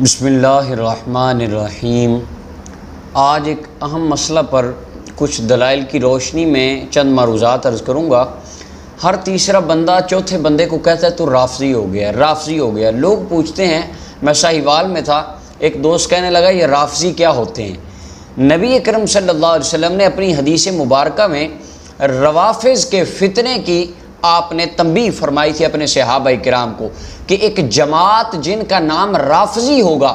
بسم اللہ الرحمن الرحیم۔ آج ایک اہم مسئلہ پر کچھ دلائل کی روشنی میں چند معروضات عرض کروں گا۔ ہر تیسرا بندہ چوتھے بندے کو کہتا ہے تو رافضی ہو گیا، رافضی ہو گیا۔ لوگ پوچھتے ہیں، میں ساہیوال میں تھا، ایک دوست کہنے لگا یہ رافضی کیا ہوتے ہیں؟ نبی اکرم صلی اللہ علیہ وسلم نے اپنی حدیث مبارکہ میں روافض کے فتنے کی آپ نے تنبیہ فرمائی تھی اپنے صحابہ کرام کو کہ ایک جماعت جن کا نام رافضی ہوگا،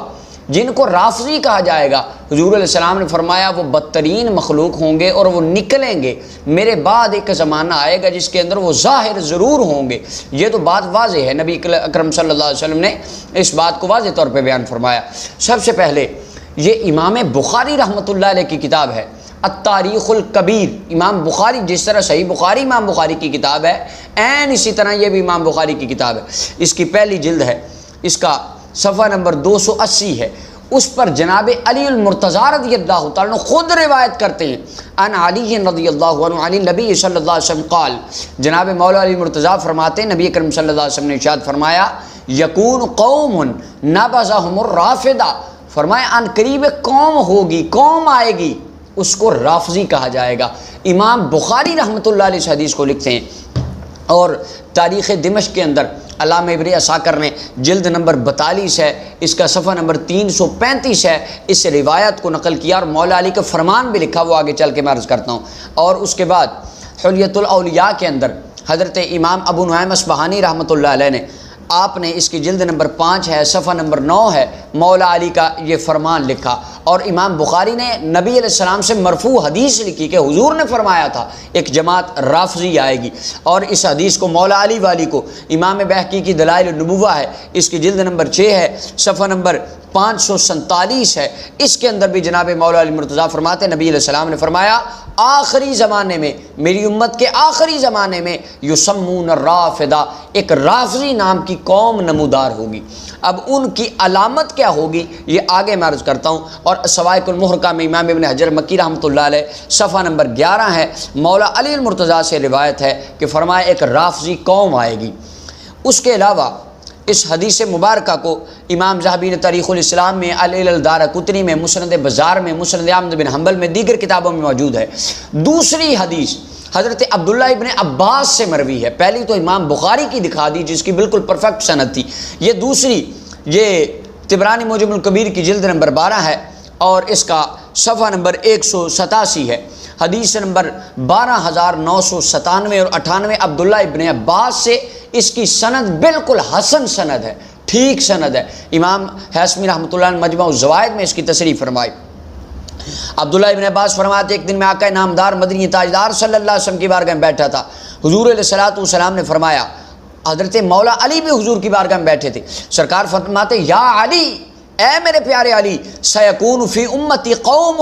جن کو رافضی کہا جائے گا، حضور علیہ السلام نے فرمایا وہ بدترین مخلوق ہوں گے اور وہ نکلیں گے۔ میرے بعد ایک زمانہ آئے گا جس کے اندر وہ ظاہر ضرور ہوں گے۔ یہ تو بات واضح ہے، نبی اکرم صلی اللہ علیہ وسلم نے اس بات کو واضح طور پہ بیان فرمایا۔ سب سے پہلے یہ امام بخاری رحمۃ اللہ علیہ کی کتاب ہے التاریخ الکبیر۔ امام بخاری، جس طرح صحیح بخاری امام بخاری کی کتاب ہے، عین اسی طرح یہ بھی امام بخاری کی کتاب ہے۔ اس کی پہلی جلد ہے، اس کا صفحہ نمبر 280 ہے۔ اس پر جناب علی المرتضیٰ رضی اللہ تعالیٰ عنہ خود روایت کرتے ہیں، ان علی رضی اللہ عنہ عن نبی صلی اللہ علیہ وسلم قال، جناب مولا علی مرتضیٰ فرماتے ہیں نبی اکرم صلی اللہ علیہ وسلم نے ارشاد فرمایا، یکون قوم نبذہم الرافضہ، فرمایا ان قریب قوم ہوگی، قوم آئے گی، اس کو رافضی کہا جائے گا۔ امام بخاری رحمۃ اللہ علیہ اس حدیث کو لکھتے ہیں، اور تاریخ دمشق کے اندر علامہ ابن عساکر نے جلد نمبر 42 ہے، اس کا صفحہ نمبر 335 ہے، اس روایت کو نقل کیا اور مولا علی کا فرمان بھی لکھا، وہ آگے چل کے میں عرض کرتا ہوں۔ اور اس کے بعد حلیۃ الاولیاء کے اندر حضرت امام ابو نعیم اصبہانی رحمۃ اللہ علیہ نے، آپ نے اس کی جلد نمبر 5 ہے، صفحہ نمبر 9 ہے، مولا علی کا یہ فرمان لکھا۔ اور امام بخاری نے نبی علیہ السلام سے مرفوع حدیث لکھی کہ حضور نے فرمایا تھا ایک جماعت رافضی آئے گی، اور اس حدیث کو مولا علی والی کو امام بہقی کی دلائل النبوہ ہے، اس کی جلد نمبر 6 ہے، صفحہ نمبر 547 ہے، اس کے اندر بھی جناب مولا علی مرتضیٰ فرماتے ہیں نبی علیہ السلام نے فرمایا آخری زمانے میں، میری امت کے آخری زمانے میں یسمون الرافضہ، ایک رافضی نام کی قوم نمودار ہوگی۔ اب ان کی علامت کیا ہوگی یہ آگے میں عرض کرتا ہوں۔ اور سوائق المحرقہ میں امام ابن حجر مکی رحمۃ اللہ علیہ صفحہ نمبر 11 ہے، مولا علی المرتضیٰ سے روایت ہے کہ فرمایا ایک رافضی قوم آئے گی۔ اس کے علاوہ اس حدیث مبارکہ کو امام ذہبی نے تاریخ الاسلام میں، العلل الدارقطنی میں، مسند بزار میں، مسند احمد بن حنبل میں، دیگر کتابوں میں موجود ہے۔ دوسری حدیث حضرت عبداللہ ابن عباس سے مروی ہے، پہلی تو امام بخاری کی دکھا دی جس کی بالکل پرفیکٹ سند تھی، یہ دوسری یہ طبرانی معجم الکبیر کی جلد نمبر 12 ہے، اور اس کا صفحہ نمبر 187 ہے، حدیث نمبر 12997 اور 98 عبداللہ ابن عباس سے، اس کی سند بالکل حسن سند ہے، ٹھیک سند ہے۔ امام حیثمی رحمۃ اللہ نے مجمع الزوائد میں اس کی تصریح فرمائی۔ عبداللہ ابن عباس فرماتے ایک دن میں آقا نامدار مدنی تاجدار صلی اللہ علیہ وسلم کی بارگاہ میں بیٹھا تھا، حضور علیہ الصلوۃ والسلام نے فرمایا، حضرت مولا علی بھی حضور کی بارگاہ میں بیٹھے تھے، سرکار فرماتے یا علی، اے میرے پیارے علی، سیکون فی امتی قوم،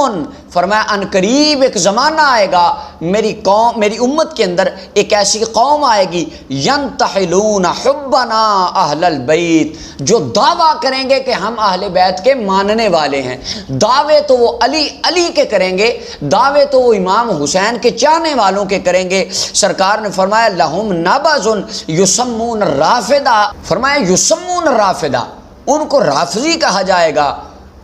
فرمایا ان قریب ایک زمانہ آئے گا میری قوم، میری امت کے اندر ایک ایسی قوم آئے گی، ینتحلون حبنا اہل البیت، جو دعویٰ کریں گے کہ ہم اہل بیت کے ماننے والے ہیں۔ دعوے تو وہ علی کے کریں گے، دعوے تو وہ امام حسین کے چاہنے والوں کے کریں گے۔ سرکار نے فرمایا لہم نبذ یسمون الرافضہ، فرمایا یسمون الرافضہ، ان کو رافضی کہا جائے گا،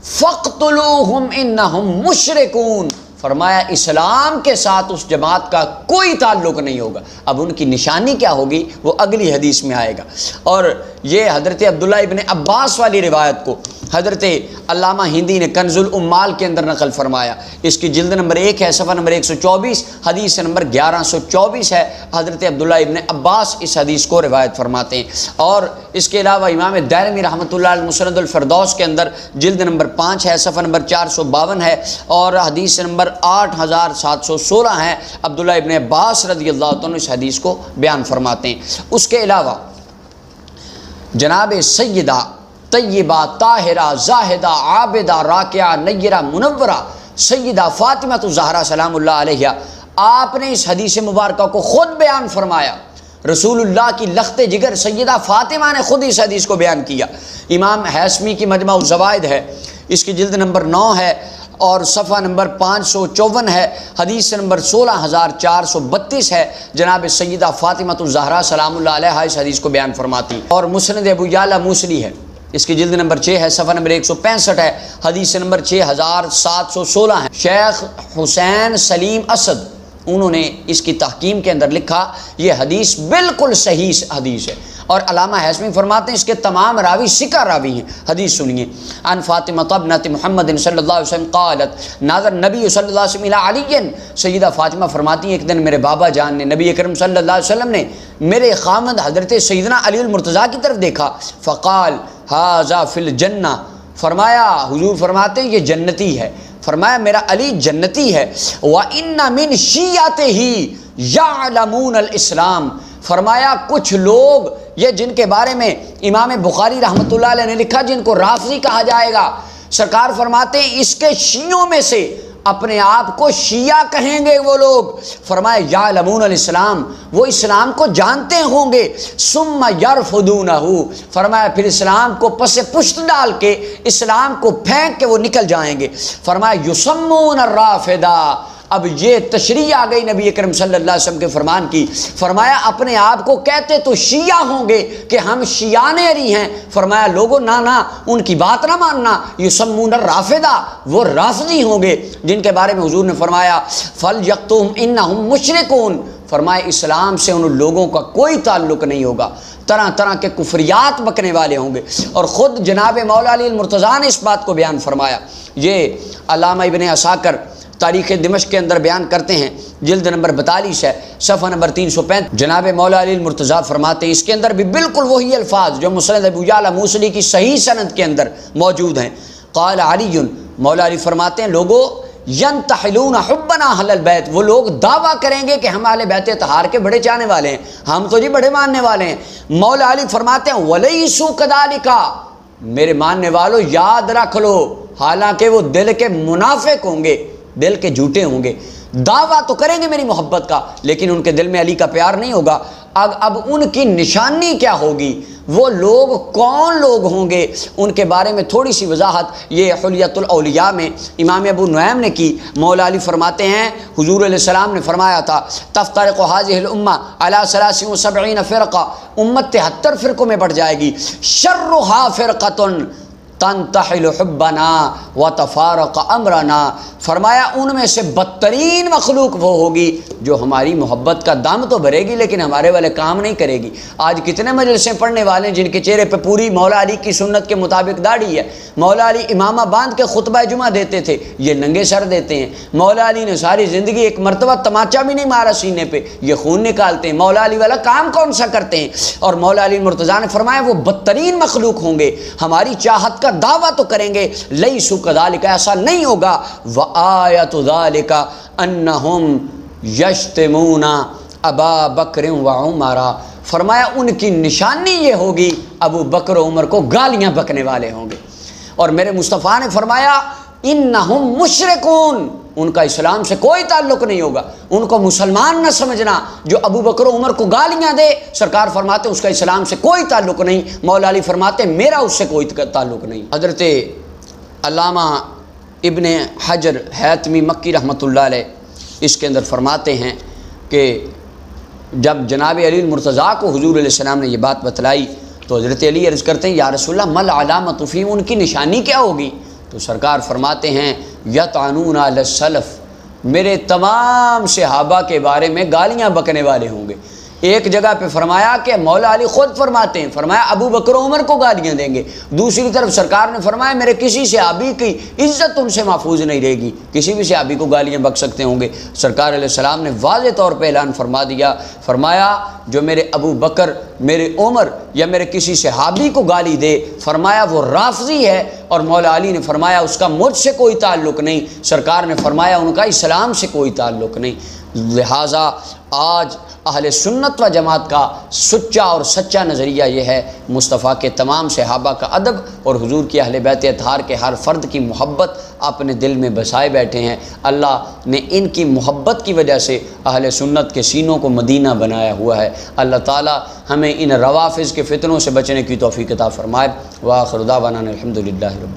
فَاقْتُلُوهُمْ إِنَّهُمْ مُشْرِكُونَ، فرمایا اسلام کے ساتھ اس جماعت کا کوئی تعلق نہیں ہوگا۔ اب ان کی نشانی کیا ہوگی وہ اگلی حدیث میں آئے گا۔ اور یہ حضرت عبداللہ ابن عباس والی روایت کو حضرت علامہ ہندی نے کنز الامال کے اندر نقل فرمایا، اس کی جلد نمبر 1 ہے، صفحہ نمبر 124، حدیث نمبر 1124 ہے، حضرت عبداللہ ابن عباس اس حدیث کو روایت فرماتے ہیں۔ اور اس کے علاوہ امام دارمی رحمۃ اللہ علیہ مسند الفردوس کے اندر جلد نمبر 5 ہے، صفحہ نمبر 452 ہے، اور حدیث نمبر 8716 ہے، عبداللہ ابن عباس رضی اللہ عنہ اس حدیث کو بیان فرماتے ہیں۔ اس کے علاوہ جناب سیدہ طیبہ طاہرہ زاہدہ عابدہ راکعہ نیرہ منورہ سیدہ فاطمہ الزہرا سلام اللہ علیہ، آپ نے اس حدیث مبارکہ کو خود بیان فرمایا۔ رسول اللہ کی لخت جگر سیدہ فاطمہ نے خود اس حدیث کو بیان کیا۔ امام حیثمی کی مجمع الزوائد ہے، اس کی جلد نمبر 9 ہے، اور صفحہ نمبر 554 ہے، حدیث نمبر 16432 ہے، جناب سیدہ فاطمہ الزہرا سلام اللہ علیہا اس حدیث کو بیان فرماتی۔ اور مسند ابو یعلا موصلی ہے، اس کی جلد نمبر 6 ہے، صفحہ نمبر 165 ہے، حدیث نمبر 6716 ہے۔ شیخ حسین سلیم اسد انہوں نے اس کی تحکیم کے اندر لکھا یہ حدیث بالکل صحیح حدیث ہے، اور علامہ ہیثمی فرماتے ہیں اس کے تمام راوی ثقہ راوی ہیں۔ حدیث سنیے، ان فاطمہ بنت محمد صلی اللہ علیہ وسلم قالت ناظر نبی صلی اللہ علیہ وسلم الی علی، سیدہ فاطمہ فرماتی ہیں ایک دن میرے بابا جان نے، نبی اکرم صلی اللہ علیہ وسلم نے میرے خامند حضرت سیدنا علی المرتضیٰ کی طرف دیکھا، فقال ھذا فی الجنہ، فرمایا حضور فرماتے ہیں یہ جنتی ہے، فرمایا میرا علی جنتی ہے، وَإِنَّ مِن شِیَّتِهِ يَعْلَمُونَ الْإِسْلَامَ، فرمایا کچھ لوگ یہ جن کے بارے میں امام بخاری رحمۃ اللہ علیہ نے لکھا جن کو رافضی کہا جائے گا، سرکار فرماتے ہیں اس کے شیعوں میں سے اپنے آپ کو شیعہ کہیں گے وہ لوگ، فرمایا یعلمون الاسلام، وہ اسلام کو جانتے ہوں گے، ثم یرفضونہ، فرمایا پھر اسلام کو پس پشت ڈال کے اسلام کو پھینک کے وہ نکل جائیں گے، فرمایا یسمون الرافضہ، اب یہ تشریح آ گئی نبی اکرم صلی اللہ علیہ وسلم کے فرمان کی، فرمایا اپنے آپ کو کہتے تو شیعہ ہوں گے کہ ہم شیعان علی ہیں، فرمایا لوگوں نہ ان کی بات نہ ماننا، یسمون الرافضہ، وہ رافضی ہوں گے جن کے بارے میں حضور نے فرمایا فلیقتلہم انہم مشرکون، فرمایا اسلام سے ان لوگوں کا کوئی تعلق نہیں ہوگا، طرح طرح کے کفریات بکنے والے ہوں گے۔ اور خود جناب مولا علی المرتضیٰ نے اس بات کو بیان فرمایا، یہ علامہ ابن عساکر تاریخ دمشق کے اندر بیان کرتے ہیں، جلد نمبر 42 ہے، صفحہ نمبر 365، جناب مولا علی المرتضیٰ فرماتے ہیں اس کے اندر بھی بالکل وہی الفاظ جو مسند ابو یعلا موصلی کی صحیح سند کے اندر موجود ہیں۔ قال علی، مولا علی فرماتے ہیں لوگوں ینتحلون حبنا اہل البیت، وہ لوگ دعویٰ کریں گے کہ ہم اہل بیت طہار کے بڑے چاہنے والے ہیں، ہم تو جی بڑے ماننے والے ہیں۔ مولا علی فرماتے ہیں ولیسوا کذالک، میرے ماننے والوں یاد رکھ لو حالانکہ وہ دل کے منافق ہوں گے، دل کے جھوٹے ہوں گے، دعویٰ تو کریں گے میری محبت کا لیکن ان کے دل میں علی کا پیار نہیں ہوگا۔ اب ان کی نشانی کیا ہوگی، وہ لوگ کون لوگ ہوں گے، ان کے بارے میں تھوڑی سی وضاحت یہ حلیۃ الاولیاء میں امام ابو نعیم نے کی۔ مولا علی فرماتے ہیں حضور علیہ السلام نے فرمایا تھا تفترق هذه الامہ علی 73 فرقہ، امت 73 فرقوں میں بٹ جائے گی، شرها فرقۃ تنتحل حبنا وتفارق امرنا، فرمایا ان میں سے بدترین مخلوق وہ ہوگی جو ہماری محبت کا دم تو بھرے گی لیکن ہمارے والے کام نہیں کرے گی۔ آج کتنے مجلسیں پڑھنے والے ہیں جن کے چہرے پہ پوری مولا علی کی سنت کے مطابق داڑھی ہے، مولا علی امامہ باندھ کے خطبہ جمعہ دیتے تھے، یہ ننگے سر دیتے ہیں۔ مولا علی نے ساری زندگی ایک مرتبہ تماچا بھی نہیں مارا سینے پہ، یہ خون نکالتے ہیں، مولا علی والا کام کون سا کرتے ہیں؟ اور مولا علی مرتضیٰ نے فرمایا وہ بدترین مخلوق ہوں گے، ہماری چاہت کا دعویٰ تو کریں گے لیسوا کذالک، ایسا نہیں ہوگا، وآیۃ ذالک انہم یشتمون ابا بکر و عمر، فرمایا ان کی نشانی یہ ہوگی ابو بکر و عمر کو گالیاں بکنے والے ہوں گے۔ اور میرے مصطفیٰ نے فرمایا انہم مشرکون، ان کا اسلام سے کوئی تعلق نہیں ہوگا، ان کو مسلمان نہ سمجھنا جو ابو بکر و عمر کو گالیاں دے، سرکار فرماتے ہیں اس کا اسلام سے کوئی تعلق نہیں۔ مولا علی فرماتے ہیں میرا اس سے کوئی تعلق نہیں۔ حضرت علامہ ابن حجر حیتمی مکی رحمۃ اللہ علیہ اس کے اندر فرماتے ہیں کہ جب جناب علی المرتضیٰ کو حضور علیہ السلام نے یہ بات بتلائی تو حضرت علی عرض کرتے ہیں یا رسول اللہ مل علامۃ فیہم، ان کی نشانی کیا ہوگی؟ تو سرکار فرماتے ہیں یطعنون علی السلف، میرے تمام صحابہ کے بارے میں گالیاں بکنے والے ہوں گے۔ ایک جگہ پہ فرمایا کہ مولا علی خود فرماتے ہیں، فرمایا ابو بکر و عمر کو گالیاں دیں گے، دوسری طرف سرکار نے فرمایا میرے کسی صحابی کی عزت ان سے محفوظ نہیں رہے گی، کسی بھی صحابی کو گالیاں بک سکتے ہوں گے۔ سرکار علیہ السلام نے واضح طور پہ اعلان فرما دیا، فرمایا جو میرے ابو بکر، میرے عمر یا میرے کسی صحابی کو گالی دے، فرمایا وہ رافضی ہے، اور مولا علی نے فرمایا اس کا مجھ سے کوئی تعلق نہیں، سرکار نے فرمایا ان کا اسلام سے کوئی تعلق نہیں۔ لہٰذا آج اہل سنت و جماعت کا سچا اور سچا نظریہ یہ ہے مصطفیٰ کے تمام صحابہ کا ادب اور حضور کی اہل بیت اطہار کے ہر فرد کی محبت اپنے دل میں بسائے بیٹھے ہیں۔ اللہ نے ان کی محبت کی وجہ سے اہل سنت کے سینوں کو مدینہ بنایا ہوا ہے۔ اللہ تعالی ہمیں ان روافض کے فتنوں سے بچنے کی توفیق عطا فرمائے۔ وآخر دعوانا الحمد للہ رب العالمین۔